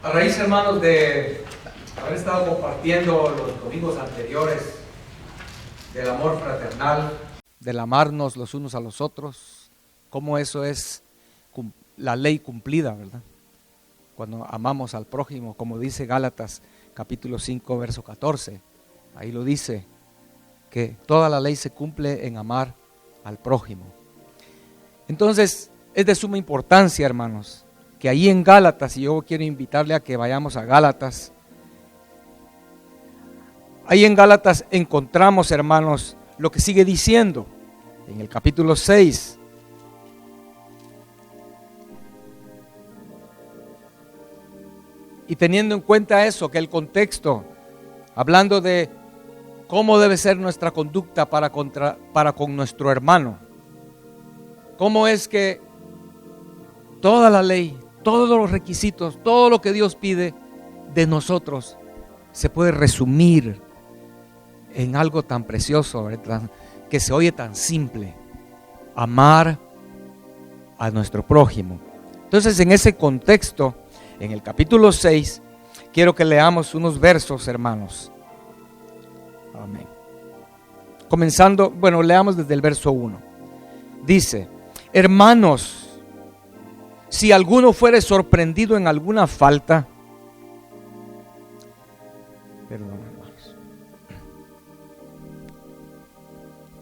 A raíz, hermanos, de haber estado compartiendo los domingos anteriores del amor fraternal, del amarnos los unos a los otros, cómo eso es la ley cumplida, ¿verdad? Cuando amamos al prójimo, como dice Gálatas capítulo 5, verso 14, ahí lo dice, que toda la ley se cumple en amar al prójimo. Entonces, es de suma importancia, hermanos, que ahí en Gálatas, y yo quiero invitarle a que vayamos a Gálatas, ahí en Gálatas encontramos, hermanos, lo que sigue diciendo en el capítulo 6. Y teniendo en cuenta eso, que el contexto, hablando de cómo debe ser nuestra conducta para con nuestro hermano, cómo es que toda la ley, todos los requisitos, todo lo que Dios pide de nosotros se puede resumir en algo tan precioso, ¿verdad?, que se oye tan simple: amar a nuestro prójimo. Entonces, en ese contexto, en el capítulo 6, quiero que leamos unos versos, hermanos. Amén. Comenzando, leamos desde el verso 1. Dice: hermanos, si alguno fuere sorprendido en alguna falta,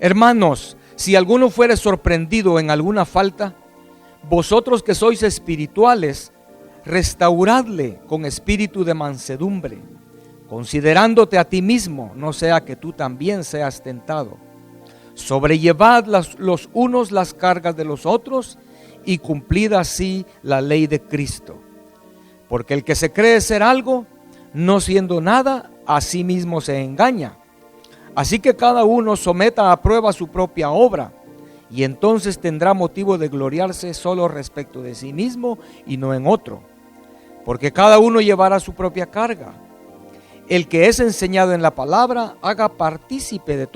hermanos, si alguno fuere sorprendido en alguna falta, vosotros que sois espirituales, restauradle con espíritu de mansedumbre, considerándote a ti mismo, no sea que tú también seas tentado. Sobrellevad los unos las cargas de los otros y cumplid así la ley de Cristo. Porque el que se cree ser algo, no siendo nada, a sí mismo se engaña. Así que cada uno someta a prueba su propia obra, y entonces tendrá motivo de gloriarse solo respecto de sí mismo y no en otro. Porque cada uno llevará su propia carga. El que es enseñado en la palabra, haga partícipe de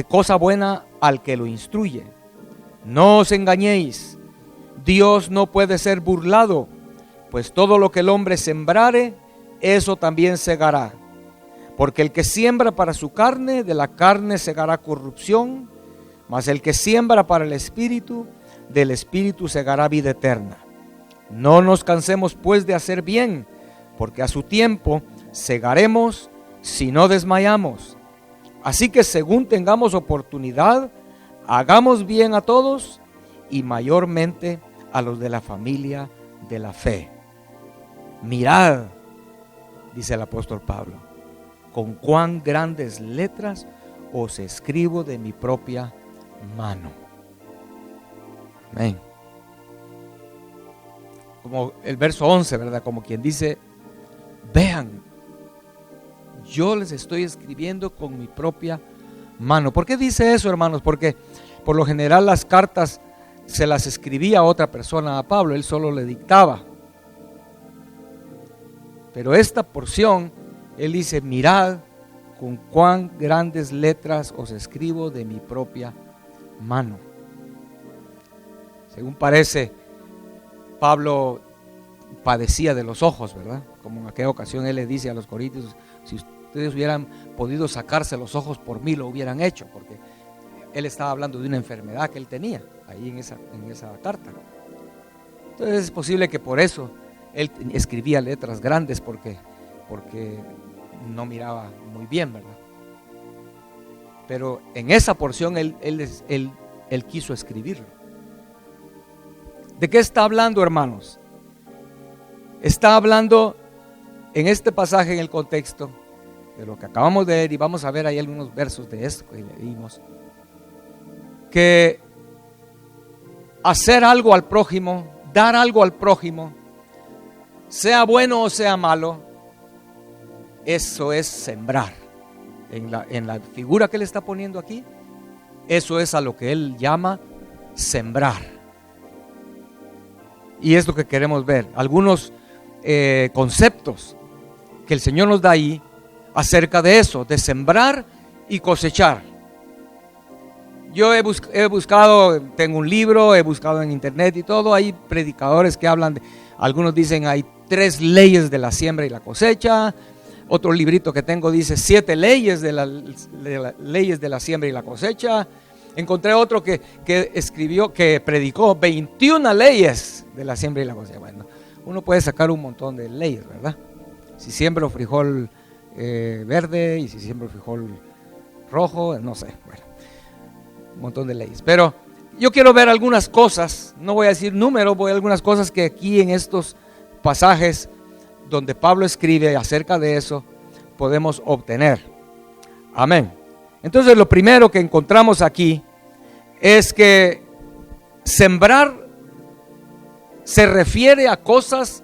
cosa buena al que lo instruye. No os engañéis, Dios no puede ser burlado, pues todo lo que el hombre sembrare, eso también segará. Porque el que siembra para su carne, de la carne segará corrupción, mas el que siembra para el Espíritu, del Espíritu segará vida eterna. No nos cansemos pues de hacer bien, porque a su tiempo segaremos si no desmayamos. Así que según tengamos oportunidad, hagamos bien a todos y mayormente a los de la familia de la fe. Mirad, dice el apóstol Pablo, con cuán grandes letras os escribo de mi propia mano. Amén. Como el verso 11, ¿verdad? Como quien dice: vean, yo les estoy escribiendo con mi propia mano. ¿Por qué dice eso, hermanos? Porque por lo general las cartas se las escribía a otra persona a Pablo, él solo le dictaba. Pero esta porción, él dice: mirad con cuán grandes letras os escribo de mi propia mano. Según parece, Pablo padecía de los ojos, ¿verdad? Como en aquella ocasión él le dice a los corintios: si ustedes hubieran podido sacarse los ojos por mí, lo hubieran hecho, porque él estaba hablando de una enfermedad que él tenía ahí en esa carta. Entonces es posible que por eso él escribía letras grandes, porque no miraba muy bien, ¿verdad? Pero en esa porción él quiso escribirlo. ¿De qué está hablando, hermanos? Está hablando en este pasaje, en el contexto de lo que acabamos de leer, y vamos a ver ahí algunos versos de esto que leímos, que hacer algo al prójimo, dar algo al prójimo, sea bueno o sea malo, eso es sembrar. En la figura que él está poniendo aquí, eso es a lo que él llama sembrar. Y es lo que queremos ver. Algunos conceptos que el Señor nos da ahí acerca de eso, de sembrar y cosechar. Yo he buscado, tengo un libro, he buscado en internet y todo, hay predicadores que hablan de Algunos dicen hay 3 leyes de la siembra y la cosecha. Otro librito que tengo dice 7 leyes de leyes de la siembra y la cosecha. Encontré otro que escribió, que predicó 21 leyes de la siembra y la cosecha. Bueno, uno puede sacar un montón de leyes, ¿verdad? Si siembro frijol verde y si siembro frijol rojo, no sé, bueno, un montón de leyes. Pero yo quiero ver algunas cosas, no voy a decir números, voy a algunas cosas que aquí en estos pasajes donde Pablo escribe acerca de eso podemos obtener. Amén. Entonces lo primero que encontramos aquí es que sembrar se refiere a cosas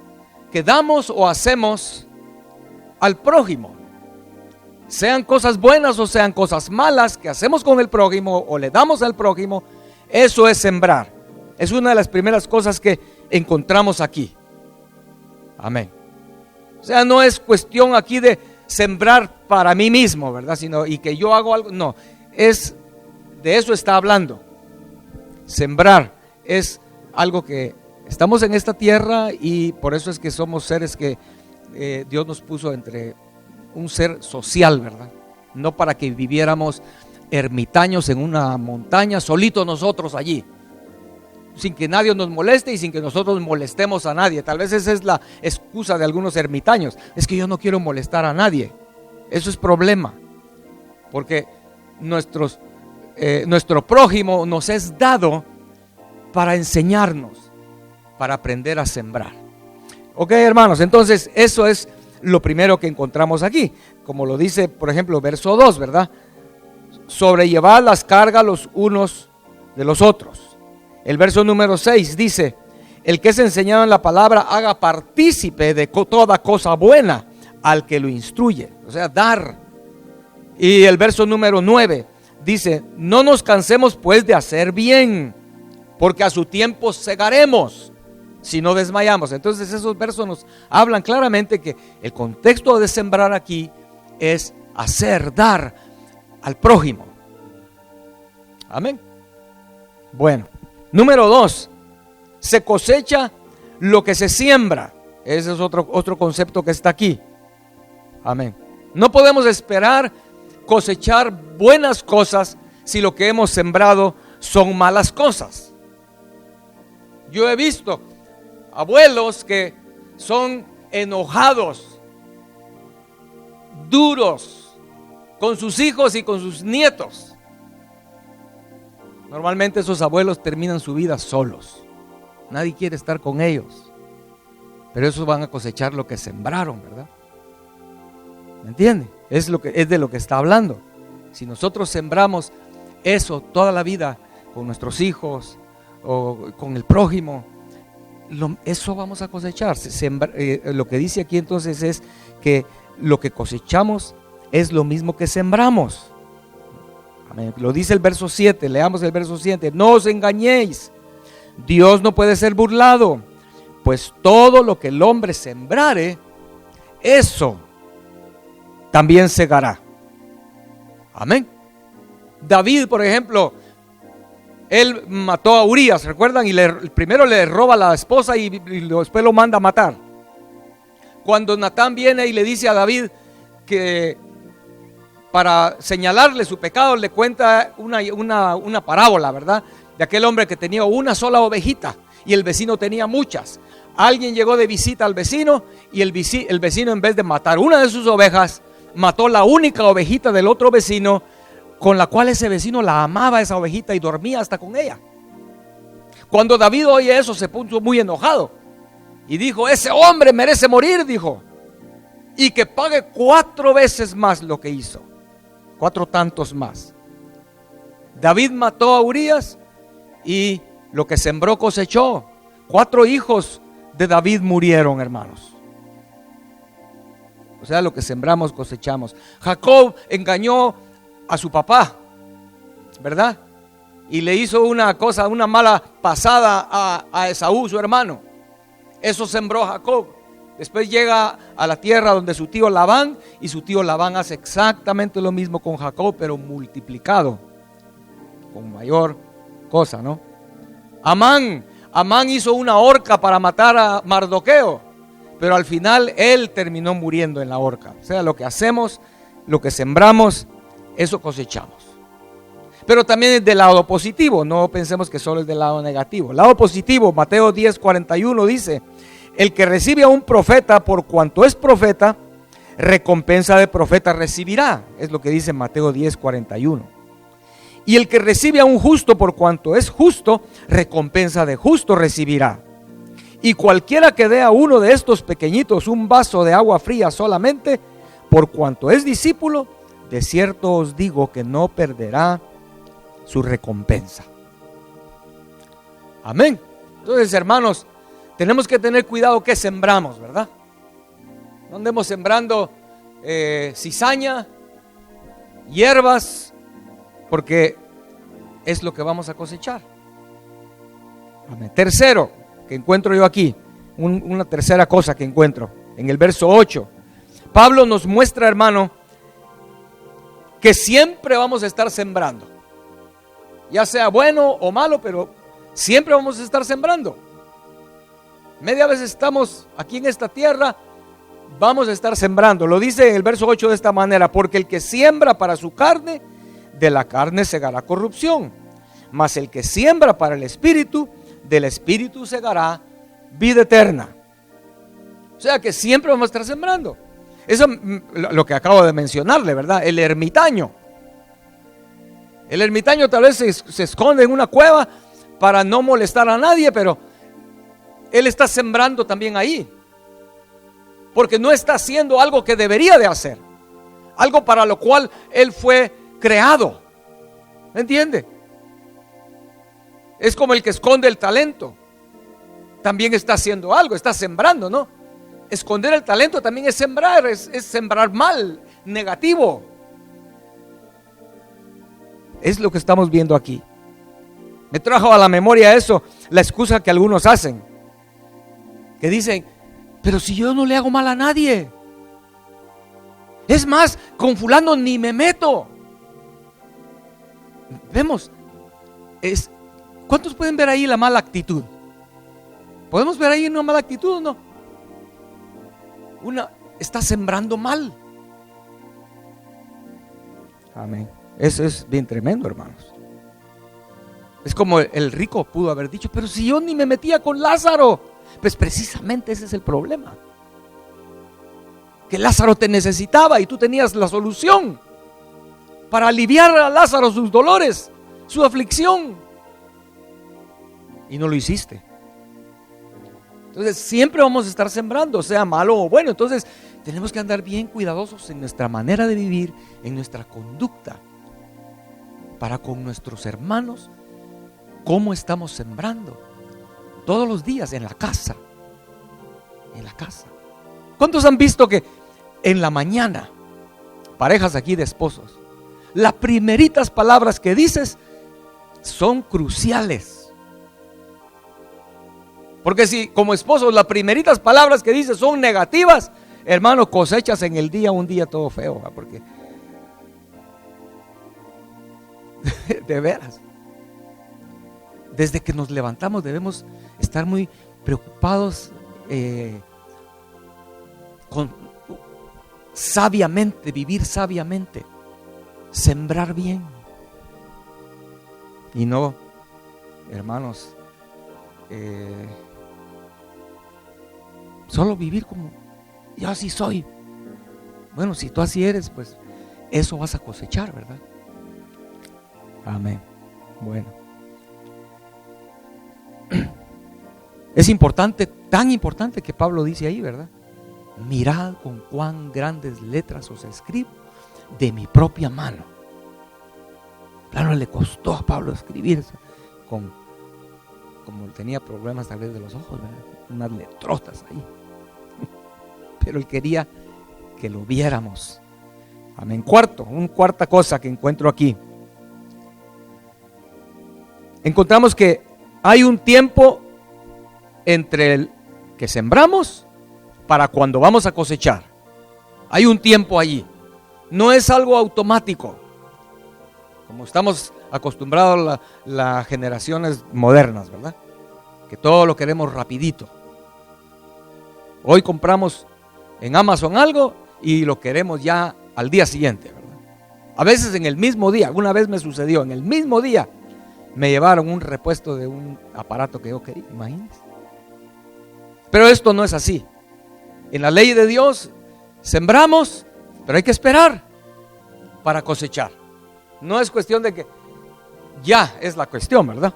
que damos o hacemos al prójimo, sean cosas buenas o sean cosas malas que hacemos con el prójimo o le damos al prójimo. Eso es sembrar. Es una de las primeras cosas que encontramos aquí. Amén. O sea, no es cuestión aquí de sembrar para mí mismo, ¿verdad? Sino y que yo hago algo, no, es de eso está hablando. Sembrar es algo que estamos en esta tierra y por eso es que somos seres que Dios nos puso entre un ser social, ¿verdad? No para que viviéramos ermitaños en una montaña, solitos nosotros allí, sin que nadie nos moleste y sin que nosotros molestemos a nadie. Tal vez esa es la excusa de algunos ermitaños, es que yo no quiero molestar a nadie. Eso es problema, porque nuestro prójimo nos es dado para enseñarnos, para aprender a sembrar. Ok, hermanos, entonces eso es lo primero que encontramos aquí, como lo dice por ejemplo verso 2, ¿verdad? Sobrellevad las cargas los unos de los otros. El verso número 6 dice: el que es enseñado en la palabra haga partícipe de toda cosa buena al que lo instruye, o sea, dar. Y el verso número 9 dice: no nos cansemos pues de hacer bien, porque a su tiempo segaremos si no desmayamos. Entonces esos versos nos hablan claramente que el contexto de sembrar aquí es hacer, dar al prójimo. Amén. Bueno, número 2, se cosecha lo que se siembra. Ese es otro concepto que está aquí. Amén. No podemos esperar cosechar buenas cosas si lo que hemos sembrado son malas cosas. Yo he visto abuelos que son enojados, duros con sus hijos y con sus nietos. Normalmente esos abuelos terminan su vida solos. Nadie quiere estar con ellos. Pero esos van a cosechar lo que sembraron, ¿verdad? ¿Me entiende? Es de lo que está hablando. Si nosotros sembramos eso toda la vida con nuestros hijos o con el prójimo, eso vamos a cosechar. Lo que dice aquí entonces es que lo que cosechamos es lo mismo que sembramos. Amén. Lo dice el verso 7, leamos el verso 7. No os engañéis, Dios no puede ser burlado, pues todo lo que el hombre sembrare, eso también segará. Amén. David, por ejemplo, él mató a Urías, ¿recuerdan? Y primero le roba la esposa y después lo manda a matar. Cuando Natán viene y le dice a David que para señalarle su pecado, le cuenta una parábola, ¿verdad? De aquel hombre que tenía una sola ovejita y el vecino tenía muchas. Alguien llegó de visita al vecino y el vecino, en vez de matar una de sus ovejas, mató la única ovejita del otro vecino, con la cual ese vecino la amaba, esa ovejita, y dormía hasta con ella. Cuando David oye eso, se puso muy enojado y dijo: ese hombre merece morir, dijo, y que pague 4 veces más lo que hizo, 4 tantos más. David mató a Urías y lo que sembró cosechó. 4 hijos de David murieron, hermanos. O sea, lo que sembramos cosechamos. Jacob engañó a su papá, ¿verdad? Y le hizo una mala pasada a Esaú, su hermano. Eso sembró Jacob. Después llega a la tierra donde su tío Labán, y su tío Labán hace exactamente lo mismo con Jacob, pero multiplicado, con mayor cosa, ¿no? Amán Amán hizo una horca para matar a Mardoqueo, pero al final él terminó muriendo en la horca. O sea, lo que hacemos, lo que sembramos, eso cosechamos. Pero también es del lado positivo, no pensemos que solo es del lado negativo. El lado positivo, Mateo 10:41 dice: el que recibe a un profeta por cuanto es profeta, recompensa de profeta recibirá. Es lo que dice Mateo 10:41. Y el que recibe a un justo por cuanto es justo, recompensa de justo recibirá. Y cualquiera que dé a uno de estos pequeñitos un vaso de agua fría solamente, por cuanto es discípulo, de cierto os digo que no perderá su recompensa. Amén. Entonces, hermanos, tenemos que tener cuidado que sembramos, ¿verdad? No andemos sembrando cizaña, hierbas, porque es lo que vamos a cosechar. Amén. Tercero, que encuentro yo aquí, una tercera cosa que encuentro en el verso 8. Pablo nos muestra, hermano, que siempre vamos a estar sembrando, ya sea bueno o malo, pero siempre vamos a estar sembrando. Media vez estamos aquí en esta tierra, vamos a estar sembrando. Lo dice en el verso 8 de esta manera: porque el que siembra para su carne, de la carne segará corrupción, mas el que siembra para el espíritu, del espíritu segará vida eterna. O sea que siempre vamos a estar sembrando. Eso es lo que acabo de mencionarle, ¿verdad? El ermitaño tal vez se esconde en una cueva para no molestar a nadie, pero él está sembrando también ahí, porque no está haciendo algo que debería de hacer, algo para lo cual él fue creado. ¿Me entiende? Es como el que esconde el talento, también está haciendo algo, está sembrando, ¿no? Esconder el talento también es sembrar, es sembrar mal, negativo. Es lo que estamos viendo aquí. Me trajo a la memoria eso, la excusa que algunos hacen, que dicen: pero si yo no le hago mal a nadie, es más, con fulano ni me meto. Vemos, ¿cuántos pueden ver ahí la mala actitud? ¿Podemos ver ahí una mala actitud o no? Está sembrando mal. Amén. Eso es bien tremendo, hermanos. Es como el rico pudo haber dicho: pero si yo ni me metía con Lázaro. Pues precisamente ese es el problema, que Lázaro te necesitaba y tú tenías la solución para aliviar a Lázaro sus dolores, su aflicción, y no lo hiciste. Entonces siempre vamos a estar sembrando, sea malo o bueno. Entonces tenemos que andar bien cuidadosos en nuestra manera de vivir, en nuestra conducta, para con nuestros hermanos. ¿Cómo estamos sembrando? Todos los días en la casa. En la casa. ¿Cuántos han visto que en la mañana, parejas aquí de esposos, las primeritas palabras que dices son cruciales? Porque si como esposos las primeritas palabras que dices son negativas, hermano, cosechas en el día un día todo feo, ¿verdad? Porque de veras, desde que nos levantamos debemos estar muy preocupados, sabiamente, vivir sabiamente, sembrar bien, y no, hermanos, solo vivir como yo así soy. Bueno, si tú así eres, pues eso vas a cosechar, ¿verdad? Amén. Bueno, es importante, tan importante que Pablo dice ahí, ¿verdad? Mirad con cuán grandes letras os escribo de mi propia mano. Claro, le costó a Pablo escribir eso, como tenía problemas tal vez de los ojos, ¿verdad? Unas letrotas ahí. Pero él quería que lo viéramos. Amén. Cuarta cosa que encuentro aquí. Encontramos que hay un tiempo entre el que sembramos para cuando vamos a cosechar. Hay un tiempo allí. No es algo automático, como estamos acostumbrados las generaciones modernas, ¿verdad? que todo lo queremos rapidito. Hoy compramos en Amazon algo y lo queremos ya al día siguiente, ¿verdad? A veces en el mismo día. Alguna vez me sucedió, en el mismo día me llevaron un repuesto de un aparato que yo quería, imagínense. Pero esto no es así. En la ley de Dios sembramos, pero hay que esperar para cosechar. No es cuestión de que ya es la cuestión, ¿verdad?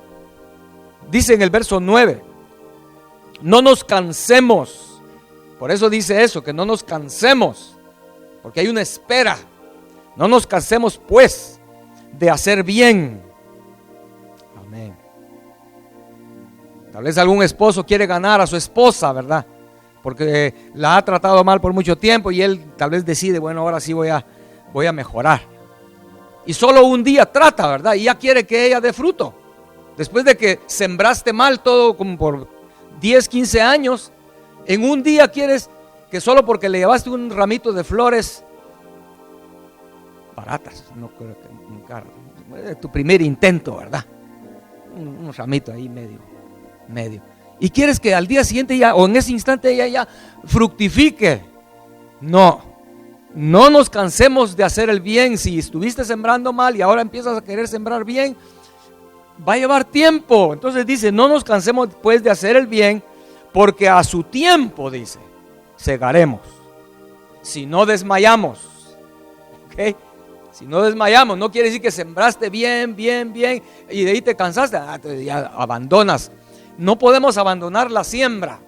Dice en el verso 9, no nos cansemos. Por eso dice eso, que no nos cansemos, porque hay una espera. No nos cansemos pues de hacer bien. Amén. Tal vez algún esposo quiere ganar a su esposa, ¿verdad? Porque la ha tratado mal por mucho tiempo y él tal vez decide, bueno, ahora sí voy a mejorar. Y solo un día trata, ¿verdad? Y ya quiere que ella dé fruto. Después de que sembraste mal todo como por 10, 15 años, en un día quieres que solo porque le llevaste un ramito de flores baratas, no creo que un carro, tu primer intento, ¿verdad? Un ramito ahí medio. Y quieres que al día siguiente ya, o en ese instante ella ya fructifique. No nos cansemos de hacer el bien. Si estuviste sembrando mal y ahora empiezas a querer sembrar bien, va a llevar tiempo. Entonces dice, no nos cansemos pues de hacer el bien, porque a su tiempo, dice, segaremos. Si no desmayamos, ¿ok? Si no desmayamos, no quiere decir que sembraste bien, y de ahí te cansaste, ya abandonas. No podemos abandonar la siembra.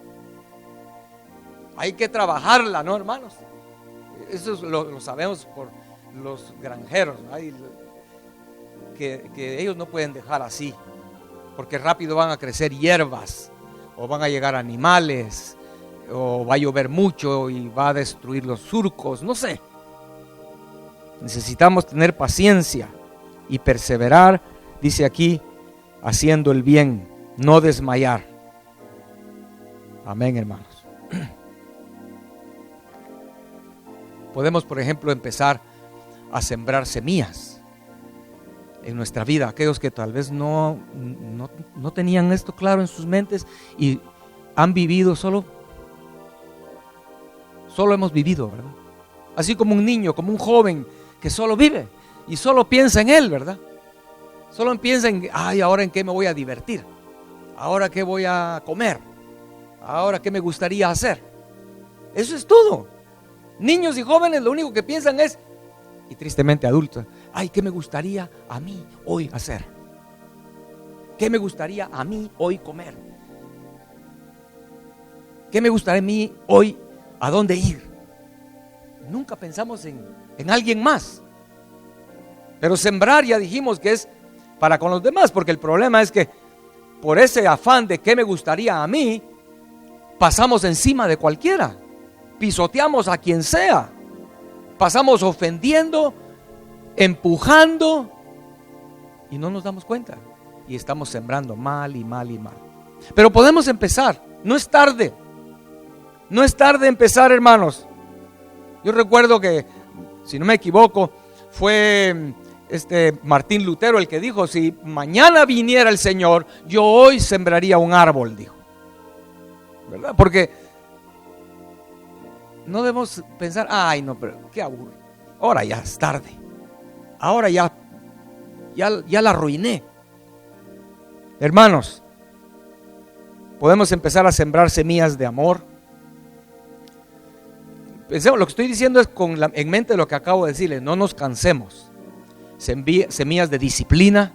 Hay que trabajarla, ¿no, hermanos? Eso lo sabemos por los granjeros, ¿no? Que ellos no pueden dejar así, porque rápido van a crecer hierbas, o van a llegar animales, o va a llover mucho y va a destruir los surcos, no sé. Necesitamos tener paciencia y perseverar, dice aquí, haciendo el bien, no desmayar. Amén, hermanos. Podemos, por ejemplo, empezar a sembrar semillas en nuestra vida. Aquellos que tal vez no tenían esto claro en sus mentes y han vivido solo hemos vivido, ¿verdad? Así como un niño, como un joven que solo vive y solo piensa en él, ¿verdad? Solo piensa en, ahora en qué me voy a divertir, ahora qué voy a comer, ahora qué me gustaría hacer. Eso es todo. Niños y jóvenes lo único que piensan es, y tristemente adultos, qué me gustaría a mí hoy hacer, qué me gustaría a mí hoy comer, qué me gustaría a mí hoy a dónde ir. Nunca pensamos en alguien más. Pero sembrar, ya dijimos que es para con los demás, porque el problema es que por ese afán de qué me gustaría a mí, pasamos encima de cualquiera, pisoteamos a quien sea, pasamos ofendiendo, empujando y no nos damos cuenta y estamos sembrando mal. Pero podemos empezar, no es tarde empezar, hermanos. Yo recuerdo que, si no me equivoco, fue Martín Lutero el que dijo, si mañana viniera el Señor, yo hoy sembraría un árbol, dijo, ¿verdad? Porque no debemos pensar, no, pero qué aburrido, ahora ya es tarde, ahora ya la arruiné. Hermanos, podemos empezar a sembrar semillas de amor. Pensemos, lo que estoy diciendo es en mente lo que acabo de decirles, no nos cansemos. Semillas de disciplina.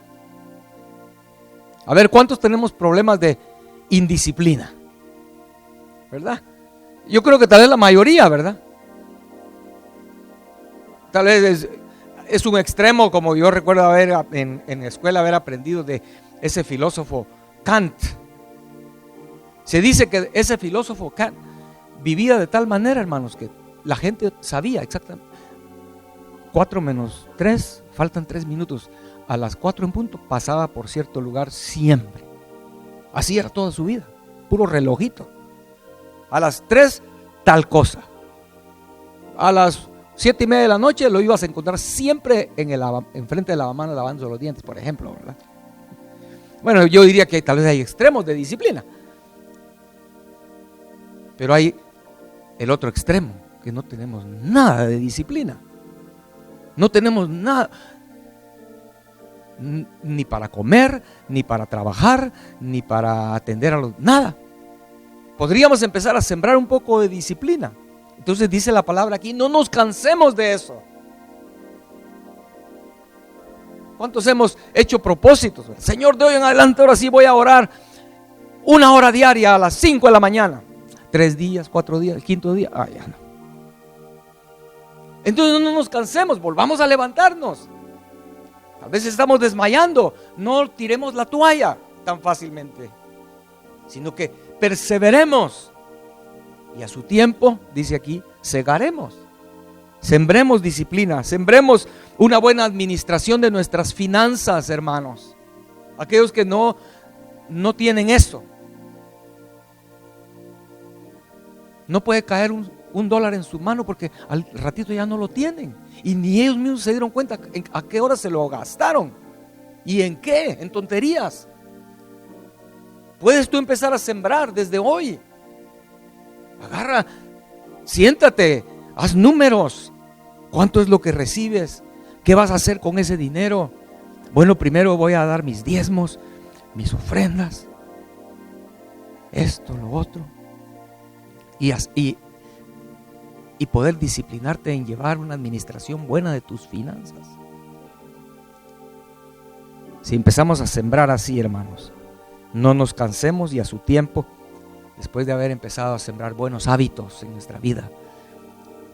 A ver, ¿cuántos tenemos problemas de indisciplina? ¿Verdad? Yo creo que tal vez la mayoría, ¿verdad? Tal vez es un extremo, como yo recuerdo en la escuela haber aprendido de ese filósofo Kant. Se dice que ese filósofo Kant vivía de tal manera, hermanos, que la gente sabía exactamente 4 menos 3, faltan 3 minutos, a las 4 en punto pasaba por cierto lugar siempre. Así era toda su vida, puro relojito. A las 3 tal cosa, a las 7:30 de la noche lo ibas a encontrar siempre enfrente de la lavamanos lavando los dientes, por ejemplo, ¿verdad? Bueno, yo diría que tal vez hay extremos de disciplina, Pero hay el otro extremo, que no tenemos nada de disciplina. No tenemos nada, ni para comer, ni para trabajar, ni para atender a los, nada. Podríamos empezar a sembrar un poco de disciplina. Entonces dice la palabra aquí, no nos cansemos de eso. ¿Cuántos hemos hecho propósitos? Señor, de hoy en adelante ahora sí voy a orar 1 hora diaria a las 5 de la mañana. 3 días, 4 días, el 5.º día, ya no. Entonces no nos cansemos, volvamos a levantarnos. Tal vez estamos desmayando, no tiremos la toalla tan fácilmente, sino que perseveremos. Y a su tiempo, dice aquí, segaremos. Sembremos disciplina, sembremos una buena administración de nuestras finanzas, hermanos. Aquellos que no tienen eso. No puede caer un dólar en su mano porque al ratito ya no lo tienen. Y ni ellos mismos se dieron cuenta a qué hora se lo gastaron. ¿Y en qué? En tonterías. Puedes tú empezar a sembrar desde hoy. Agarra, siéntate, haz números. ¿Cuánto es lo que recibes? ¿Qué vas a hacer con ese dinero? Bueno, primero voy a dar mis diezmos, mis ofrendas, esto, lo otro. Y poder disciplinarte en llevar una administración buena de tus finanzas. Si empezamos a sembrar así, hermanos, no nos cansemos y a su tiempo, después de haber empezado a sembrar buenos hábitos en nuestra vida,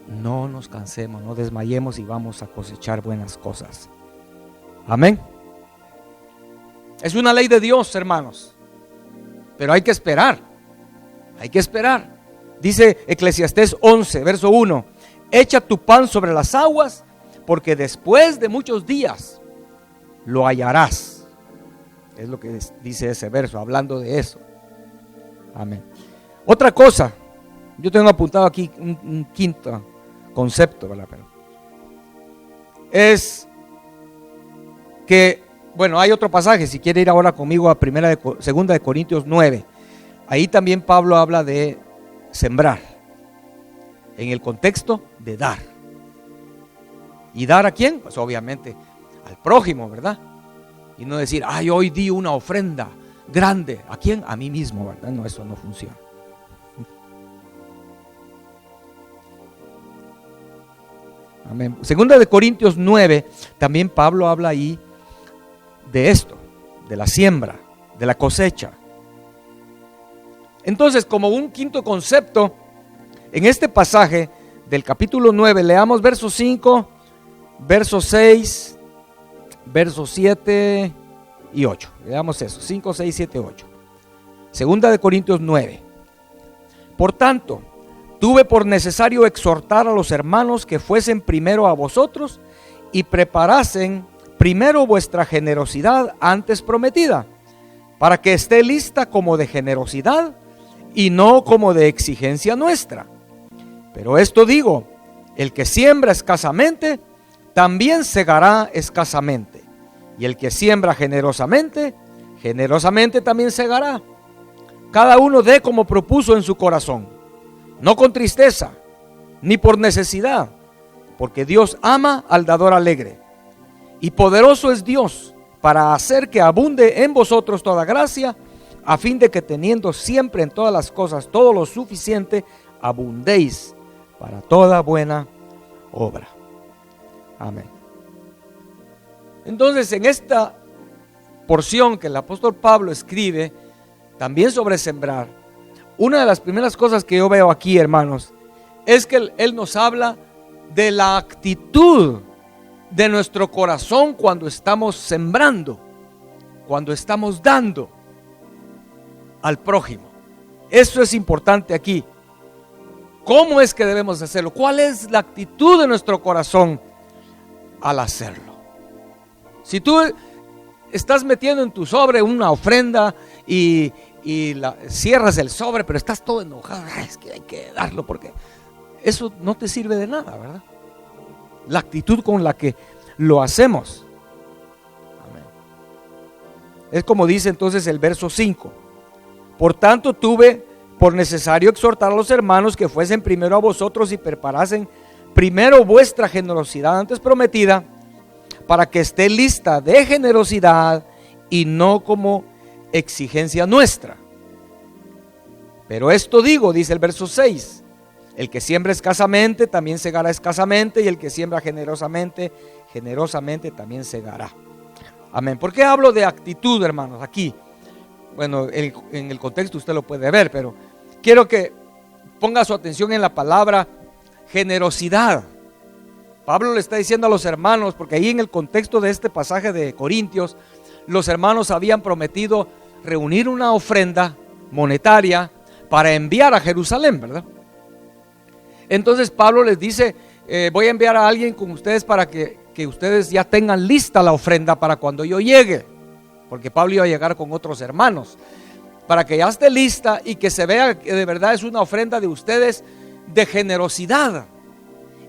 no nos cansemos, no desmayemos y vamos a cosechar buenas cosas. Amén. Es una ley de Dios, hermanos, pero hay que esperar. Hay que esperar. Dice Eclesiastés 11, verso 1: echa tu pan sobre las aguas, porque después de muchos días lo hallarás. Es lo que dice ese verso, hablando de eso. Amén. Otra cosa, yo tengo apuntado aquí un quinto concepto, ¿verdad? Pero es que, bueno, hay otro pasaje, si quiere ir ahora conmigo a 2 de Corintios 9. Ahí también Pablo habla de sembrar, en el contexto de dar. ¿Y dar a quién? Pues obviamente al prójimo, ¿verdad? Y no decir, ay, hoy di una ofrenda grande. ¿A quién? A mí mismo, ¿verdad? No, eso no funciona. Amén. 2 de Corintios 9, también Pablo habla ahí de esto, de la siembra, de la cosecha. Entonces, como un quinto concepto, en este pasaje del capítulo 9, leamos verso 5, verso 6, verso 7 y 8. Leamos eso, 5, 6, 7, 8. 2 de Corintios 9. Por tanto, tuve por necesario exhortar a los hermanos que fuesen primero a vosotros y preparasen primero vuestra generosidad antes prometida, para que esté lista como de generosidad y no como de exigencia nuestra. Pero esto digo, el que siembra escasamente, también segará escasamente. Y el que siembra generosamente, generosamente también segará. Cada uno dé como propuso en su corazón, no con tristeza, ni por necesidad, porque Dios ama al dador alegre. Y poderoso es Dios para hacer que abunde en vosotros toda gracia, a fin de que teniendo siempre en todas las cosas todo lo suficiente, abundéis para toda buena obra. Amén. Entonces, en esta porción que el apóstol Pablo escribe, también sobre sembrar, una de las primeras cosas que yo veo aquí, hermanos, es que él nos habla de la actitud de nuestro corazón cuando estamos sembrando, cuando estamos dando al prójimo. Eso es importante aquí. ¿Cómo es que debemos hacerlo? ¿Cuál es la actitud de nuestro corazón al hacerlo? Si tú estás metiendo en tu sobre una ofrenda y cierras el sobre, pero estás todo enojado, es que hay que darlo porque eso no te sirve de nada, ¿verdad? La actitud con la que lo hacemos. Amén. Es como dice entonces el verso 5. Por tanto, tuve por necesario exhortar a los hermanos que fuesen primero a vosotros y preparasen primero vuestra generosidad antes prometida, para que esté lista de generosidad y no como exigencia nuestra. Pero esto digo, dice el verso 6, el que siembra escasamente también segará escasamente, y el que siembra generosamente, generosamente también segará. Amén. ¿Por qué hablo de actitud, hermanos? Aquí, bueno, en el contexto usted lo puede ver, pero quiero que ponga su atención en la palabra generosidad. Pablo le está diciendo a los hermanos, porque ahí en el contexto de este pasaje de Corintios, los hermanos habían prometido reunir una ofrenda monetaria para enviar a Jerusalén, ¿verdad? Entonces Pablo les dice, voy a enviar a alguien con ustedes para que ustedes ya tengan lista la ofrenda para cuando yo llegue, porque Pablo iba a llegar con otros hermanos, para que ya esté lista y que se vea que de verdad es una ofrenda de ustedes de generosidad,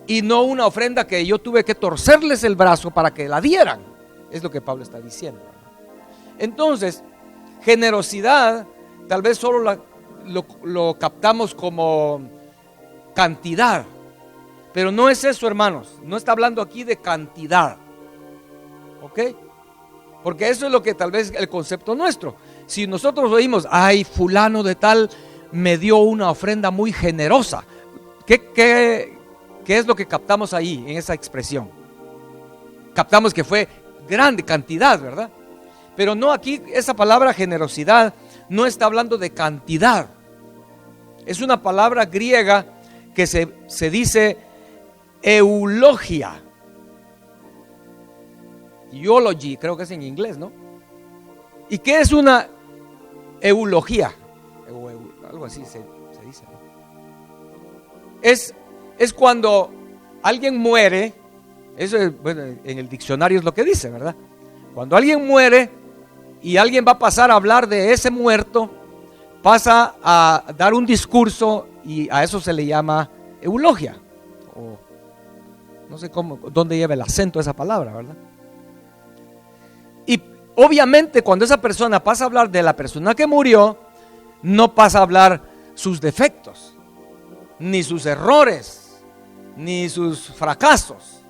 y no una ofrenda que yo tuve que torcerles el brazo para que la dieran. Es lo que Pablo está diciendo. Entonces, generosidad tal vez solo lo captamos como cantidad, pero no es eso, hermanos. No está hablando aquí de cantidad, ¿ok? Porque eso es lo que tal vez el concepto nuestro. Si nosotros oímos, ay, fulano de tal me dio una ofrenda muy generosa, ¿qué es lo que captamos ahí en esa expresión? Captamos que fue grande cantidad, ¿verdad? Pero no, aquí esa palabra generosidad no está hablando de cantidad. Es una palabra griega que se dice eulogia. Eulogy, creo que es en inglés, ¿no? ¿Y qué es una eulogía? Algo así se dice, ¿no? Es cuando alguien muere. Eso es, bueno, en el diccionario es lo que dice, ¿verdad? Cuando alguien muere y alguien va a pasar a hablar de ese muerto, pasa a dar un discurso, y a eso se le llama eulogia, o no sé dónde lleva el acento esa palabra, ¿verdad? Y obviamente cuando esa persona pasa a hablar de la persona que murió, no pasa a hablar sus defectos, ni sus errores, ni sus fracasos,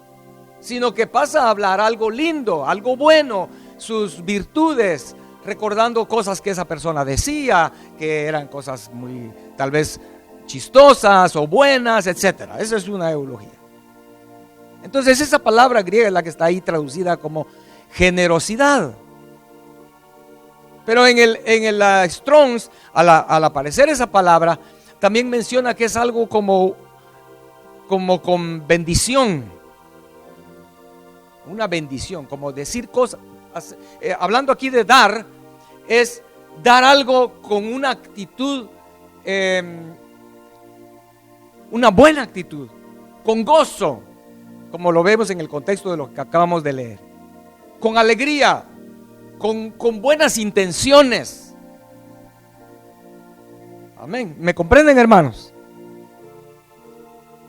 sino que pasa a hablar algo lindo, algo bueno, sus virtudes, recordando cosas que esa persona decía, que eran cosas muy, tal vez, chistosas o buenas, etcétera. Eso es una eulogía. Entonces esa palabra griega es la que está ahí traducida como generosidad. Pero en el Strong's, al aparecer esa palabra, también menciona que es algo como con bendición. Una bendición, como decir cosas. Hablando aquí de dar, es dar algo con una actitud, una buena actitud, con gozo, como lo vemos en el contexto de lo que acabamos de leer, con alegría, con buenas intenciones. Amén. ¿Me comprenden, hermanos?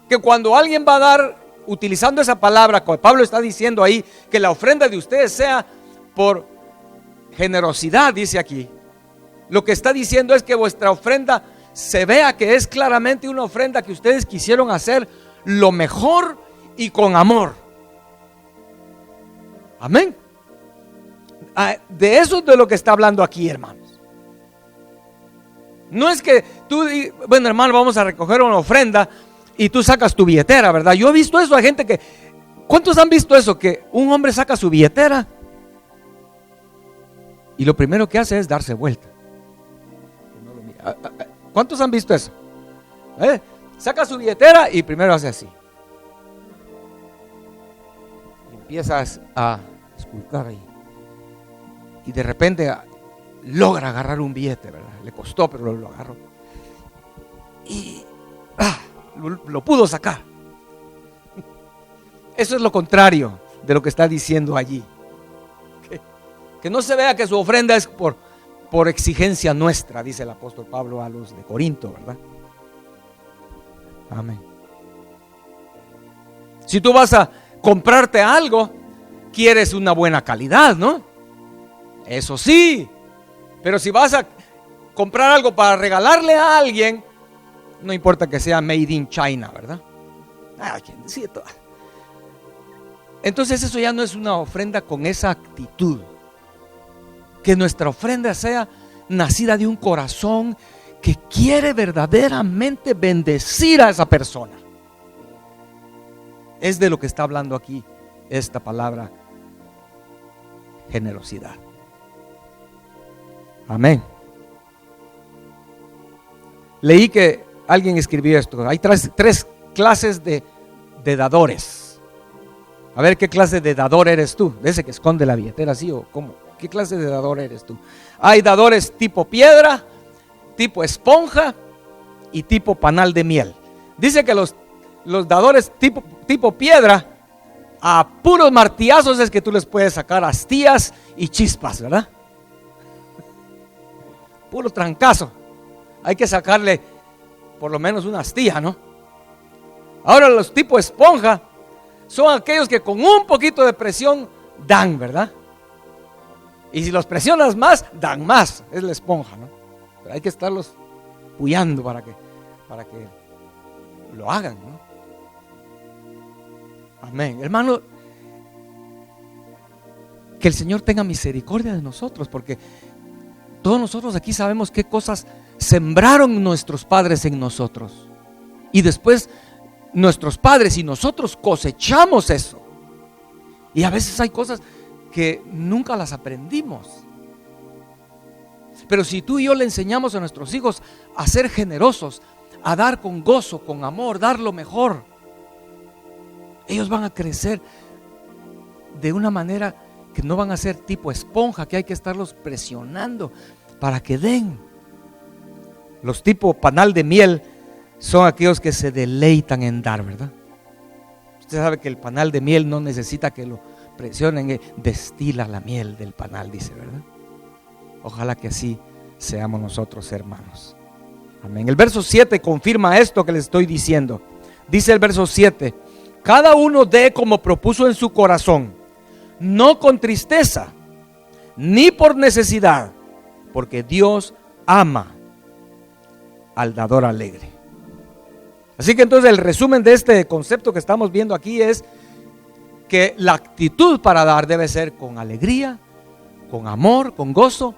Que cuando alguien va a dar, utilizando esa palabra, como Pablo está diciendo ahí, que la ofrenda de ustedes sea por generosidad, dice aquí. Lo que está diciendo es que vuestra ofrenda se vea que es claramente una ofrenda que ustedes quisieron hacer lo mejor y con amor. Amén. De eso es de lo que está hablando aquí, hermanos. No es que tú, bueno, hermano, vamos a recoger una ofrenda y tú sacas tu billetera, ¿verdad? Yo he visto eso, hay gente que, ¿cuántos han visto eso? Que un hombre saca su billetera y lo primero que hace es darse vuelta. ¿Cuántos han visto eso? Saca su billetera y primero hace así. Y empiezas a esculcar ahí. Y de repente logra agarrar un billete, ¿verdad? Le costó, pero lo agarró. Y lo pudo sacar. Eso es lo contrario de lo que está diciendo allí. Que no se vea que su ofrenda es por exigencia nuestra, dice el apóstol Pablo a los de Corinto, ¿verdad? Amén. Si tú vas a comprarte algo, quieres una buena calidad, ¿no? Eso sí, pero si vas a comprar algo para regalarle a alguien, no importa que sea made in China, ¿verdad? Sí, entonces eso ya no es una ofrenda con esa actitud. Que nuestra ofrenda sea nacida de un corazón que quiere verdaderamente bendecir a esa persona. Es de lo que está hablando aquí esta palabra, generosidad. Amén. Leí que alguien escribió esto. Hay tres clases de dadores. A ver, ¿qué clase de dador eres tú? ¿De ese que esconde la billetera así o cómo? ¿Qué clase de dador eres tú? Hay dadores tipo piedra, tipo esponja y tipo panal de miel. Dice que los dadores tipo piedra, a puros martillazos es que tú les puedes sacar astillas y chispas, ¿verdad? Puro trancazo. Hay que sacarle por lo menos una astilla, ¿no? Ahora los tipo esponja son aquellos que con un poquito de presión dan, ¿verdad? Y si los presionas más, dan más. Es la esponja, ¿no? Pero hay que estarlos puyando para que lo hagan, ¿no? Amén. Hermano, que el Señor tenga misericordia de nosotros, porque todos nosotros aquí sabemos qué cosas sembraron nuestros padres en nosotros. Y después nuestros padres y nosotros cosechamos eso. Y a veces hay cosas que nunca las aprendimos. Pero si tú y yo le enseñamos a nuestros hijos a ser generosos, a dar con gozo, con amor, dar lo mejor, ellos van a crecer de una manera que no van a ser tipo esponja, que hay que estarlos presionando para que den. Los tipo panal de miel son aquellos que se deleitan en dar, ¿verdad? Usted sabe que el panal de miel no necesita que lo presionen, destila la miel del panal, dice, ¿verdad? Ojalá que así seamos nosotros, hermanos. Amén. El verso 7 confirma esto que les estoy diciendo. Dice el verso 7: cada uno dé como propuso en su corazón, no con tristeza, ni por necesidad, porque Dios ama al dador alegre. Así que entonces el resumen de este concepto que estamos viendo aquí es que la actitud para dar debe ser con alegría, con amor, con gozo,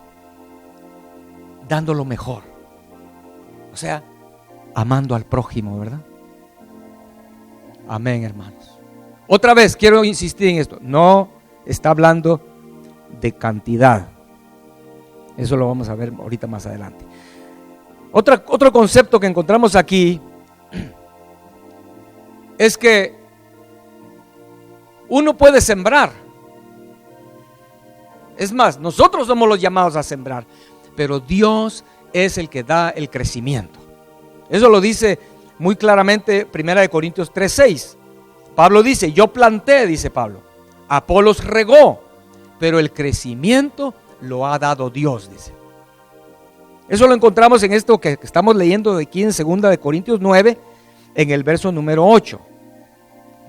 dando lo mejor. O sea, amando al prójimo, ¿verdad? Amén, hermanos. Otra vez quiero insistir en esto. No está hablando de cantidad. Eso lo vamos a ver ahorita más adelante. Otro concepto que encontramos aquí es que uno puede sembrar. Es más, nosotros somos los llamados a sembrar, pero Dios es el que da el crecimiento. Eso lo dice muy claramente 1 Corintios 3:6. Pablo dice: yo planté, dice Pablo, Apolos regó, pero el crecimiento lo ha dado Dios, dice. Eso lo encontramos en esto que estamos leyendo de aquí en 2 Corintios 9, en el verso número 8.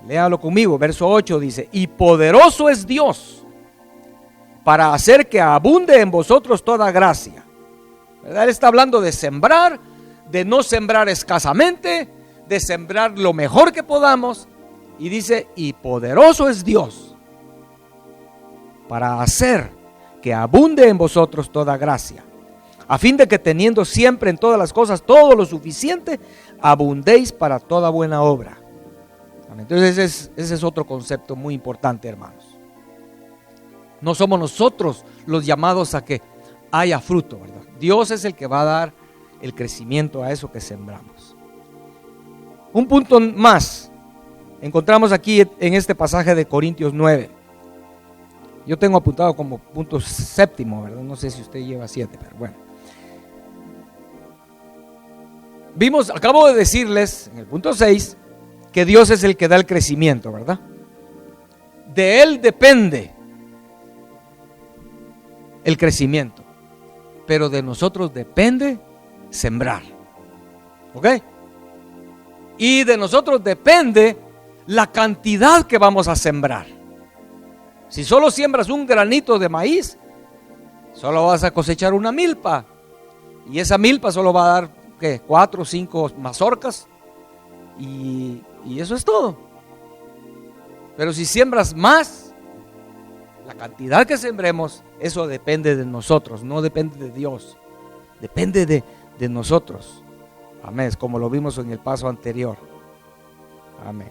Léalo conmigo, verso 8 dice: y poderoso es Dios para hacer que abunde en vosotros toda gracia. ¿Verdad? Él está hablando de sembrar, de no sembrar escasamente, de sembrar lo mejor que podamos. Y dice: y poderoso es Dios para hacer que abunde en vosotros toda gracia, a fin de que teniendo siempre en todas las cosas todo lo suficiente, abundéis para toda buena obra. Entonces ese es otro concepto muy importante, hermanos. No somos nosotros los llamados a que haya fruto, ¿verdad? Dios es el que va a dar el crecimiento a eso que sembramos. Un punto más encontramos aquí en este pasaje de Corintios 9. Yo tengo apuntado como punto séptimo, ¿verdad? No sé si usted lleva 7, pero bueno. Acabo de decirles en el punto 6 que Dios es el que da el crecimiento, ¿verdad? De Él depende el crecimiento, pero de nosotros depende sembrar, ¿ok? Y de nosotros depende la cantidad que vamos a sembrar. Si solo siembras un granito de maíz, solo vas a cosechar una milpa. Y esa milpa solo va a dar, ¿qué? 4 o 5 mazorcas. Y eso es todo. Pero si siembras más, la cantidad que sembremos, eso depende de nosotros, no depende de Dios. Depende de nosotros. Amén, como lo vimos en el paso anterior. Amén.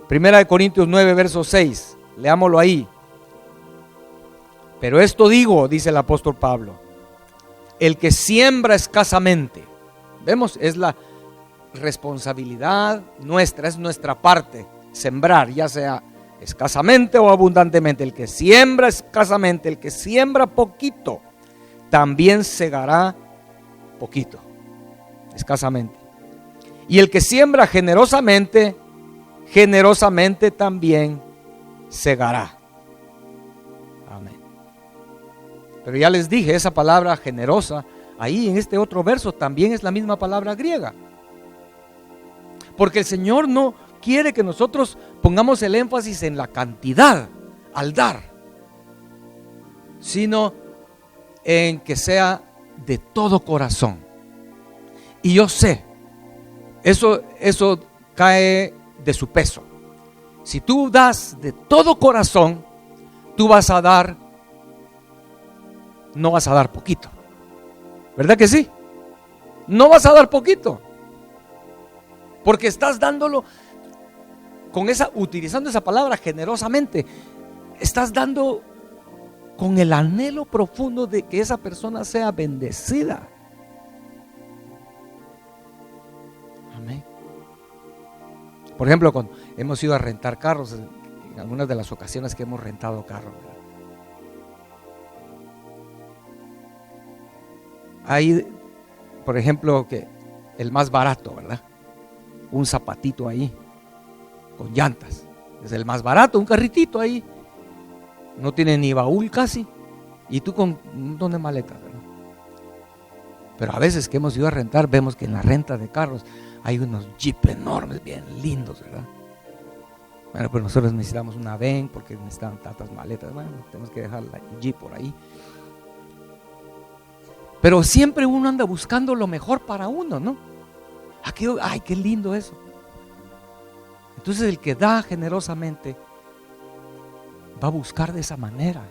Primera de Corintios 9, verso 6. Leámoslo ahí. Pero esto digo, dice el apóstol Pablo, el que siembra escasamente, vemos, es la responsabilidad nuestra, es nuestra parte, sembrar, ya sea escasamente o abundantemente. El que siembra escasamente, el que siembra poquito, también segará poquito, escasamente. Y el que siembra generosamente, generosamente también segará. Amén. Pero ya les dije, esa palabra generosa, ahí en este otro verso también es la misma palabra griega. Porque el Señor no quiere que nosotros pongamos el énfasis en la cantidad al dar, sino en que sea de todo corazón. Y yo sé, eso cae de su peso. Si tú das de todo corazón, tú vas a dar, no vas a dar poquito. ¿Verdad que sí? No vas a dar poquito. Porque estás dándolo utilizando esa palabra generosamente. Estás dando con el anhelo profundo de que esa persona sea bendecida. Amén. Por ejemplo, cuando hemos ido a rentar carros, en algunas de las ocasiones que hemos rentado carros, hay, por ejemplo, que el más barato, ¿verdad? Un zapatito ahí con llantas, es el más barato, un carritito ahí, no tiene ni baúl casi, y tú con un montón de maletas, ¿verdad? Pero a veces que hemos ido a rentar, vemos que en la renta de carros hay unos jeep enormes, bien lindos, ¿verdad? Bueno, pues nosotros necesitamos una van porque necesitan tantas maletas. Bueno, tenemos que dejar el jeep por ahí. Pero siempre uno anda buscando lo mejor para uno, ¿no? Ay, qué lindo eso. Entonces el que da generosamente va a buscar de esa manera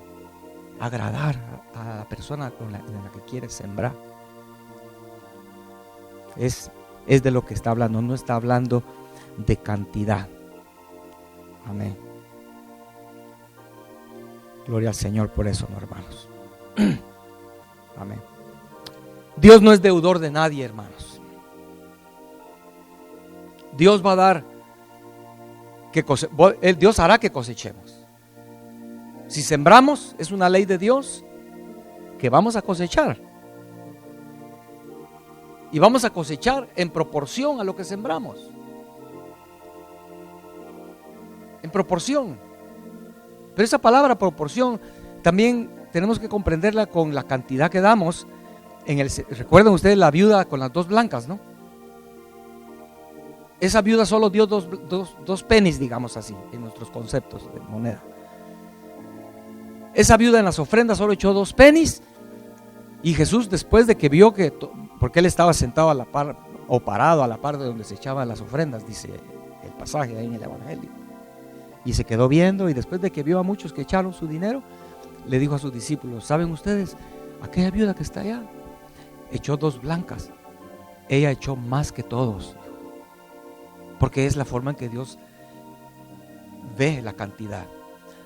agradar a la persona en la que quiere sembrar. Es de lo que está hablando, no está hablando de cantidad. Amén. Gloria al Señor por eso, ¿no, hermanos? Amén. Dios no es deudor de nadie, hermanos. Dios va a dar Dios hará que cosechemos. Si sembramos, es una ley de Dios que vamos a cosechar. Y vamos a cosechar en proporción a lo que sembramos. En proporción. Pero esa palabra proporción también tenemos que comprenderla con la cantidad que damos. Recuerden ustedes la viuda con las 2 blancas, ¿no? Esa viuda solo dio dos pennies, digamos así, en nuestros conceptos de moneda. Esa viuda en las ofrendas solo echó 2 pennies. Y Jesús, después de que vio porque él estaba sentado a la par o parado a la par de donde se echaban las ofrendas, dice el pasaje ahí en el Evangelio, y se quedó viendo, y después de que vio a muchos que echaron su dinero, le dijo a sus discípulos: ¿saben ustedes? Aquella viuda que está allá echó 2 blancas, ella echó más que todos, porque es la forma en que Dios ve la cantidad,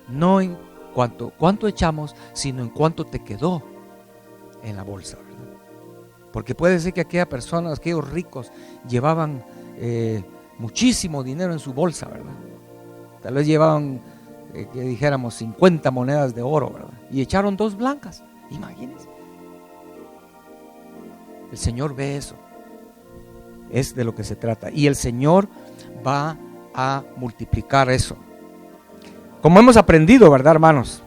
no en cuánto echamos, sino en cuánto te quedó en la bolsa, ¿verdad? Porque puede ser que aquellos ricos llevaban muchísimo dinero en su bolsa, ¿verdad? Tal vez llevaban, que dijéramos, 50 monedas de oro, ¿verdad? Y echaron 2 blancas, imagínense. El Señor ve eso. Es de lo que se trata. Y el Señor va a multiplicar eso. Como hemos aprendido, ¿verdad, hermanos?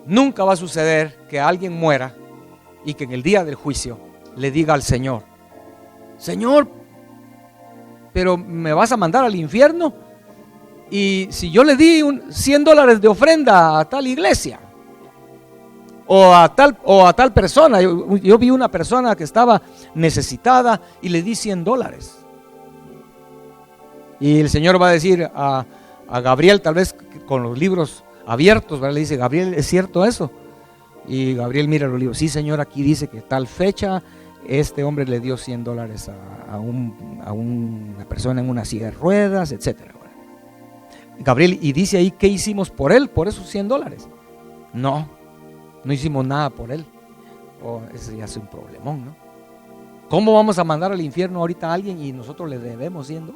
Nunca va a suceder que alguien muera y que en el día del juicio le diga al Señor: Señor, pero me vas a mandar al infierno, y si yo le di $100 de ofrenda a tal iglesia, o a tal persona. Yo vi una persona que estaba necesitada y le di $100. Y el Señor va a decir a Gabriel, tal vez con los libros abiertos, ¿verdad? Le dice: Gabriel, ¿es cierto eso? Y Gabriel mira los libros: sí, Señor, aquí dice que tal fecha este hombre le dio $100 a una persona en una silla de ruedas, etcétera. Gabriel, y dice ahí: ¿qué hicimos por él, por esos $100? No hicimos nada por él. Ese ya es un problemón, ¿no? ¿Cómo vamos a mandar al infierno ahorita a alguien y nosotros le debemos $100?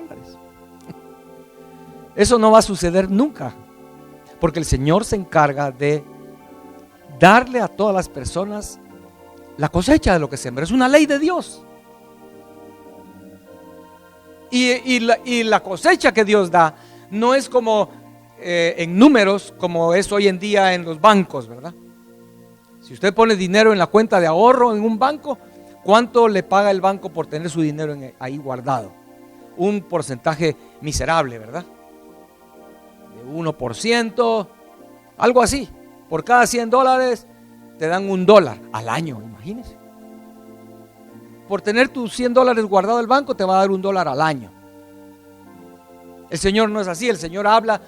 Eso no va a suceder nunca, porque el Señor se encarga de darle a todas las personas la cosecha de lo que sembra. Es una ley de Dios. Y la cosecha que Dios da no es como en números, como es hoy en día en los bancos, ¿verdad? Si usted pone dinero en la cuenta de ahorro en un banco, ¿cuánto le paga el banco por tener su dinero ahí guardado? Un porcentaje miserable, ¿verdad? De 1%, algo así. Por cada $100 te dan $1 al año, imagínese. Por tener tus $100 guardado el banco te va a dar $1 al año. El Señor no es así. El Señor no habla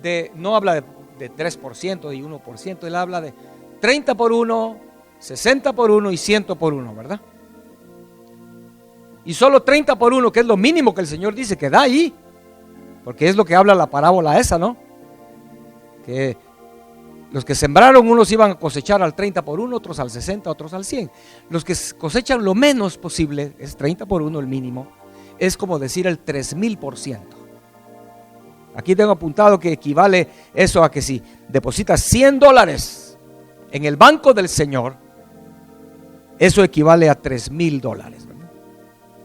de 3%, de 1%. Él habla de 30 por 1, 60 por 1 y 100 por 1, ¿verdad? Y solo 30 por 1, que es lo mínimo que el Señor dice que da ahí, porque es lo que habla la parábola esa, ¿no? Que los que sembraron, unos iban a cosechar al 30 por 1, otros al 60, otros al 100. Los que cosechan lo menos posible, es 30 por 1 el mínimo, es como decir el 3000%. Aquí tengo apuntado que equivale eso a que si depositas $100 en el banco del Señor, eso equivale a $3000, ¿verdad?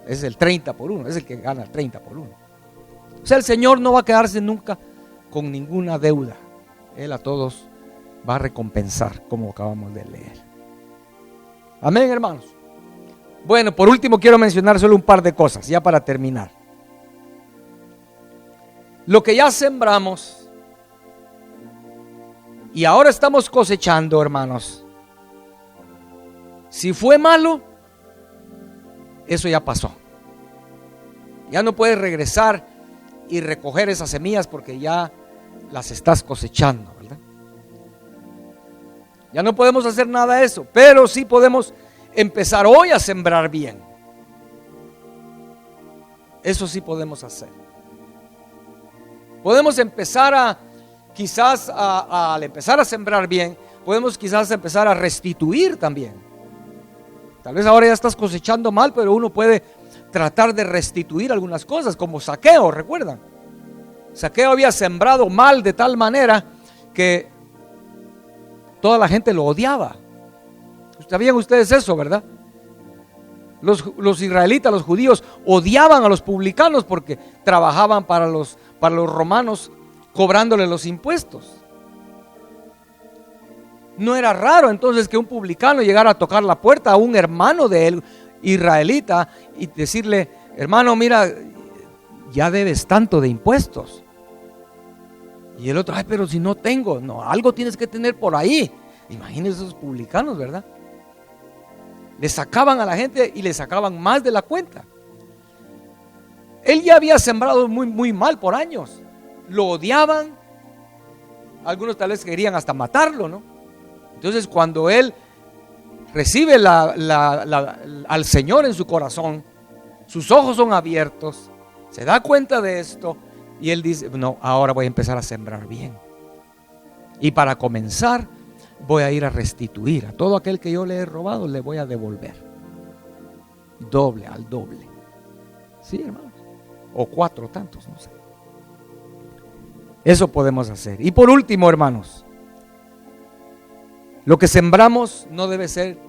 Es el 30 por 1, es el que gana el 30 por 1. O sea, el Señor no va a quedarse nunca con ninguna deuda. Él a todos va a recompensar, como acabamos de leer. Amén, hermanos. Bueno, por último quiero mencionar solo un par de cosas, ya para terminar. Lo que ya sembramos y ahora estamos cosechando, hermanos, si fue malo, eso ya pasó. Ya no puedes regresar y recoger esas semillas porque ya las estás cosechando, ¿verdad? Ya no podemos hacer nada de eso, pero sí podemos empezar hoy a sembrar bien. Eso sí podemos hacer. Podemos empezar al empezar a sembrar bien, podemos quizás empezar a restituir también. Tal vez ahora ya estás cosechando mal, pero uno puede tratar de restituir algunas cosas, como Zaqueo, ¿recuerdan? Zaqueo había sembrado mal de tal manera que toda la gente lo odiaba. ¿Sabían ustedes eso, verdad? Los israelitas, los judíos, odiaban a los publicanos porque trabajaban para los romanos cobrándole los impuestos. No era raro entonces que un publicano llegara a tocar la puerta a un hermano de él, israelita, y decirle: hermano, mira, ya debes tanto de impuestos. Y el otro: ay, pero si no tengo. No, algo tienes que tener por ahí. Imagínense esos publicanos, ¿verdad? Le sacaban a la gente y le sacaban más de la cuenta. Él ya había sembrado muy, muy mal por años. Lo odiaban. Algunos tal vez querían hasta matarlo, ¿no? Entonces cuando él recibe al Señor en su corazón, sus ojos son abiertos, se da cuenta de esto y él dice: no, ahora voy a empezar a sembrar bien. Y para comenzar voy a ir a restituir a todo aquel que yo le he robado, le voy a devolver doble al doble. Sí, hermanos, o 4 tantos, no sé. Eso podemos hacer. Y por último, hermanos, lo que sembramos no debe ser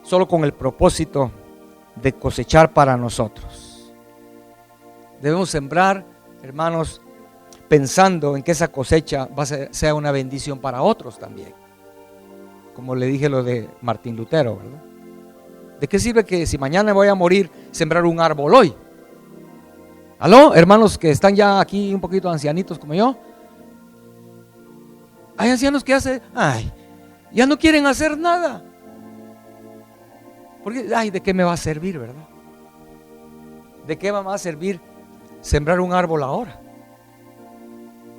solo con el propósito de cosechar para nosotros. Debemos sembrar, hermanos, pensando en que esa cosecha sea una bendición para otros también. Como le dije lo de Martín Lutero, ¿verdad? ¿De qué sirve que si mañana voy a morir, sembrar un árbol hoy? ¿Aló, hermanos que están ya aquí un poquito ancianitos como yo? Hay ancianos que hacen: ay, Ya no quieren hacer nada. Porque, ay, ¿de qué me va a servir, verdad? ¿De qué me va a servir sembrar un árbol ahora?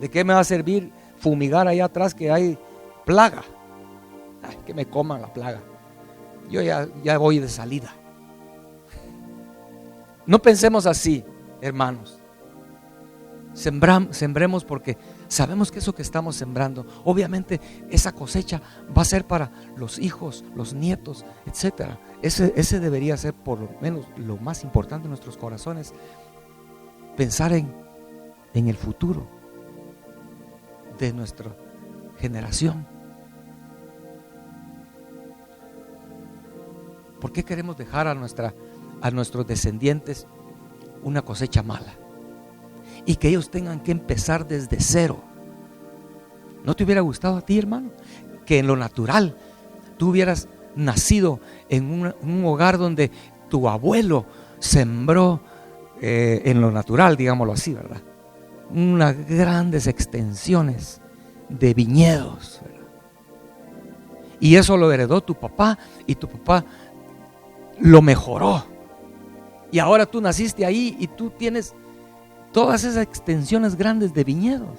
¿De qué me va a servir fumigar allá atrás que hay plaga? Ay, que me coman la plaga. Yo ya voy de salida. No pensemos así, hermanos. Sembremos porque sabemos que eso que estamos sembrando, obviamente esa cosecha va a ser para los hijos, los nietos, etcétera. Ese debería ser por lo menos lo más importante en nuestros corazones. Pensar en el futuro de nuestra generación. ¿Por qué queremos dejar a nuestros descendientes una cosecha mala? Y que ellos tengan que empezar desde cero. ¿No te hubiera gustado a ti, hermano? Que en lo natural tú hubieras nacido en un hogar donde tu abuelo sembró en lo natural, digámoslo así, ¿verdad? Unas grandes extensiones de viñedos, ¿verdad? Y eso lo heredó tu papá y tu papá lo mejoró. Y ahora tú naciste ahí y tú tienes todas esas extensiones grandes de viñedos.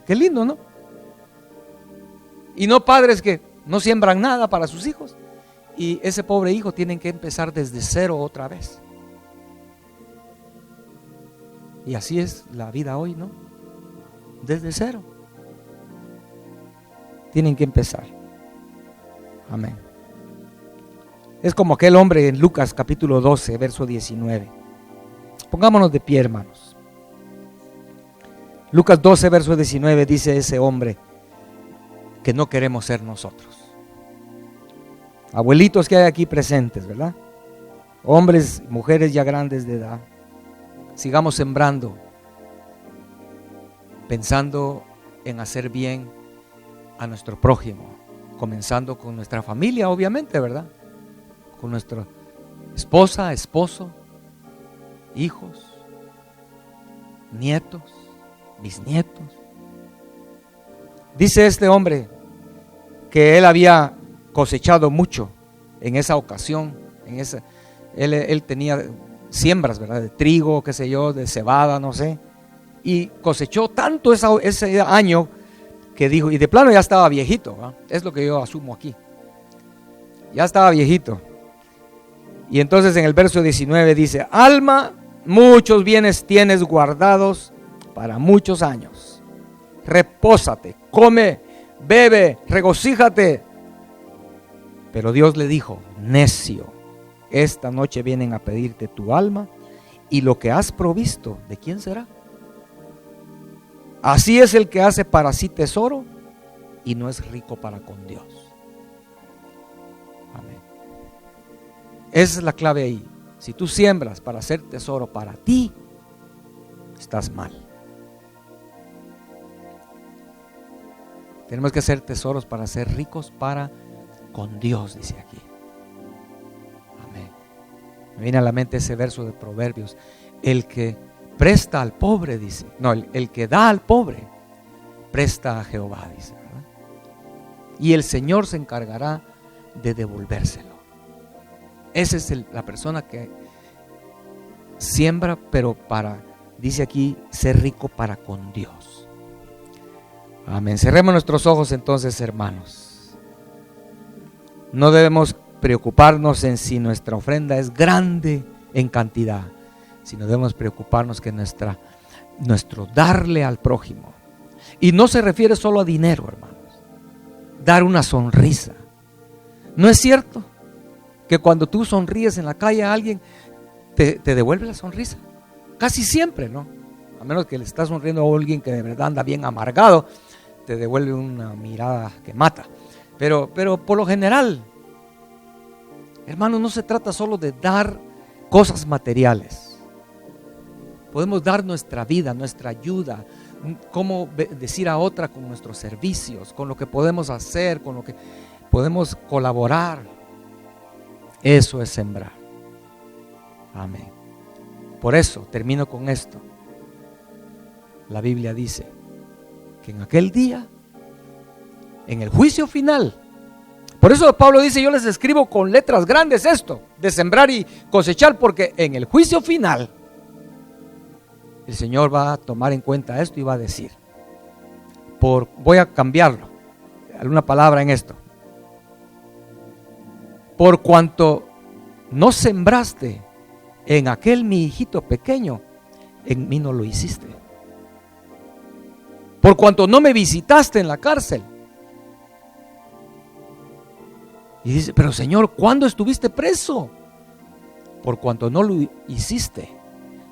Qué lindo, ¿no? Y no padres que no siembran nada para sus hijos y ese pobre hijo tienen que empezar desde cero otra vez. Y así es la vida hoy, ¿no? Desde cero tienen que empezar. Amén. Es como aquel hombre en Lucas capítulo 12, verso 19. Pongámonos de pie, hermanos. Lucas 12, verso 19 dice ese hombre que no queremos ser nosotros. Abuelitos que hay aquí presentes, ¿verdad? Hombres, mujeres ya grandes de edad. Sigamos sembrando, pensando en hacer bien a nuestro prójimo, comenzando con nuestra familia, obviamente, ¿verdad? Con nuestra esposa, esposo, hijos, nietos, bisnietos. Dice este hombre que él había cosechado mucho en esa ocasión, él tenía siembras, ¿verdad? De trigo, qué sé yo, de cebada, no sé, y cosechó tanto ese año que dijo, y de plano ya estaba viejito, ¿verdad? Es lo que yo asumo aquí, ya estaba viejito. Y entonces en el verso 19 dice: alma, muchos bienes tienes guardados para muchos años. Repósate, come, bebe, regocíjate. Pero Dios le dijo: necio, esta noche vienen a pedirte tu alma y lo que has provisto, ¿de quién será? Así es el que hace para sí tesoro y no es rico para con Dios. Amén. Esa es la clave ahí. Si tú siembras para hacer tesoro para ti, estás mal. Tenemos que hacer tesoros para ser ricos para con Dios, dice aquí. Amén. Me viene a la mente ese verso de Proverbios: el que presta al pobre, dice, no, el que da al pobre, presta a Jehová, dice, ¿verdad? Y el Señor se encargará de devolvérselo. Esa es la persona que siembra, pero para, dice aquí, ser rico para con Dios. Amén. Cerremos nuestros ojos entonces, hermanos. No debemos preocuparnos en si nuestra ofrenda es grande en cantidad, sino debemos preocuparnos que nuestro darle al prójimo, y no se refiere solo a dinero, hermanos, dar una sonrisa. ¿No es cierto que cuando tú sonríes en la calle a alguien, te devuelve la sonrisa? Casi siempre, ¿no? A menos que le estás sonriendo a alguien que de verdad anda bien amargado, te devuelve una mirada que mata. Pero por lo general, hermanos, no se trata solo de dar cosas materiales. Podemos dar nuestra vida, nuestra ayuda, cómo decir a otra con nuestros servicios, con lo que podemos hacer, con lo que podemos colaborar. Eso es sembrar. Amén. Por eso, termino con esto. La Biblia dice que en aquel día En el juicio final. Por eso Pablo dice, yo les escribo con letras grandes esto, de sembrar y cosechar, porque en el juicio final el Señor va a tomar en cuenta esto y va a decir, voy a cambiarlo, alguna palabra en esto. Por cuanto no sembraste en aquel mi hijito pequeño, en mí no lo hiciste. Por cuanto no me visitaste en la cárcel. Y dice, pero Señor, ¿cuándo estuviste preso? Por cuanto no lo hiciste,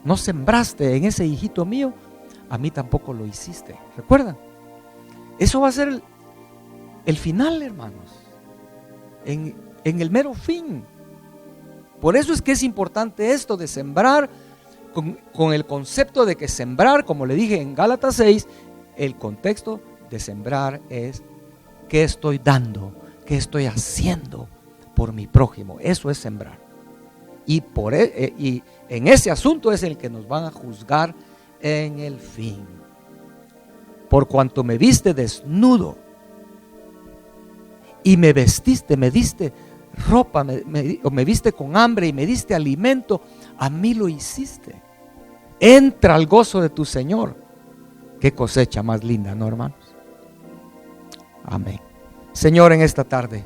no sembraste en ese hijito mío, a mí tampoco lo hiciste. ¿Recuerdan? Eso va a ser el final, hermanos, en el mero fin. Por eso es que es importante esto de sembrar, con el concepto de que sembrar, como le dije en Gálatas 6, el contexto de sembrar es ¿qué estoy dando? ¿Qué estoy haciendo por mi prójimo? Eso es sembrar. Y en ese asunto es el que nos van a juzgar en el fin. Por cuanto me viste desnudo y me vestiste, me diste ropa, o me viste con hambre y me diste alimento, a mí lo hiciste. Entra al gozo de tu Señor. Qué cosecha más linda, ¿no, hermanos? Amén. Señor, en esta tarde,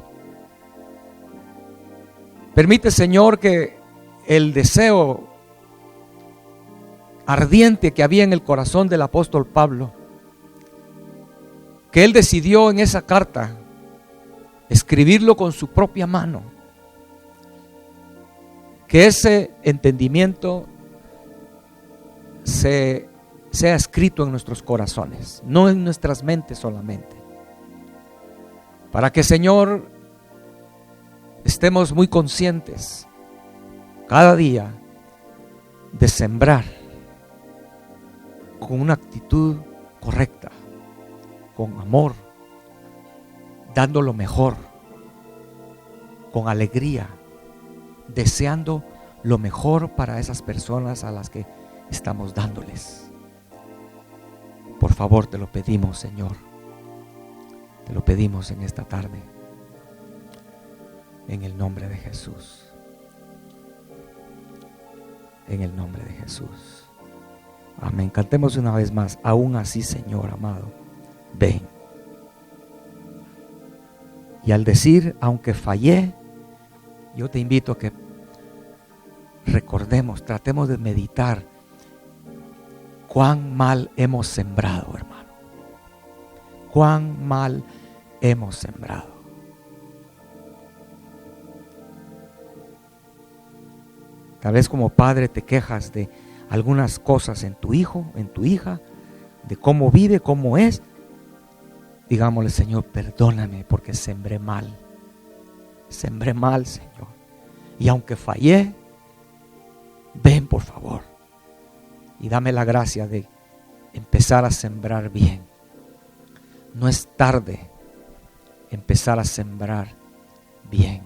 permite, Señor, que el deseo ardiente que había en el corazón del apóstol Pablo, que él decidió en esa carta escribirlo con su propia mano, que ese entendimiento sea escrito en nuestros corazones, no en nuestras mentes solamente. Para que, Señor, estemos muy conscientes cada día de sembrar con una actitud correcta, con amor, dando lo mejor, con alegría, deseando lo mejor para esas personas a las que estamos dándoles. Por favor, te lo pedimos, Señor. Te lo pedimos en esta tarde, en el nombre de Jesús. En el nombre de Jesús. Amén. Cantemos una vez más. Aún así, Señor amado, ven. Y al decir, aunque fallé, yo te invito a que recordemos, tratemos de meditar cuán mal hemos sembrado, hermano. Cuán mal hemos sembrado. Tal vez como padre te quejas de algunas cosas en tu hijo, en tu hija, de cómo vive, cómo es. Digámosle, Señor, perdóname porque sembré mal. Sembré mal, Señor. Y aunque fallé, ven por favor y dame la gracia de empezar a sembrar bien. No es tarde empezar a sembrar bien.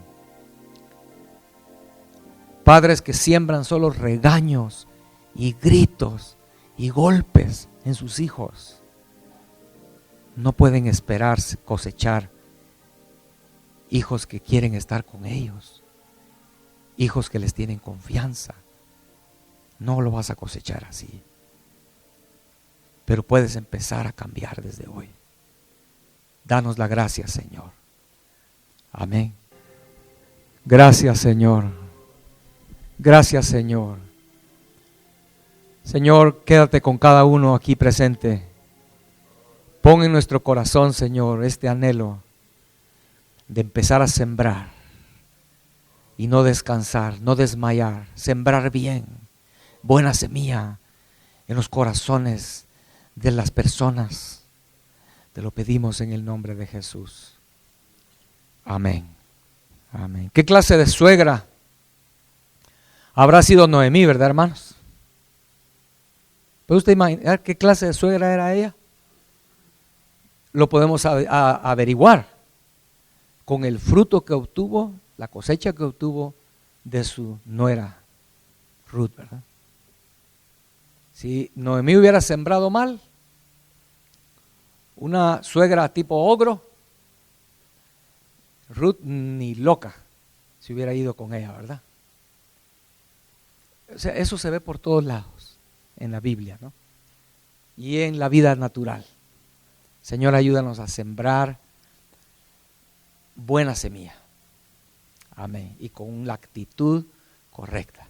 Padres que siembran solo regaños y gritos y golpes en sus hijos, no pueden esperar cosechar hijos que quieren estar con ellos, hijos que les tienen confianza. No lo vas a cosechar así, pero puedes empezar a cambiar desde hoy. Danos la gracia, Señor. Amén. Gracias, Señor. Gracias, Señor. Señor, quédate con cada uno aquí presente. Pon en nuestro corazón, Señor, este anhelo de empezar a sembrar y no descansar, no desmayar, sembrar bien, buena semilla en los corazones de las personas. Te lo pedimos en el nombre de Jesús. Amén. Amén. ¿Qué clase de suegra habrá sido Noemí, verdad, hermanos? ¿Puede usted imaginar qué clase de suegra era ella? Lo podemos averiguar con el fruto que obtuvo, la cosecha que obtuvo de su nuera Ruth, ¿verdad? Si Noemí hubiera sembrado mal, una suegra tipo ogro, Ruth ni loca se hubiera ido con ella, ¿verdad? O sea, eso se ve por todos lados en la Biblia, ¿no? Y en la vida natural. Señor, ayúdanos a sembrar buena semilla. Amén. Y con la actitud correcta.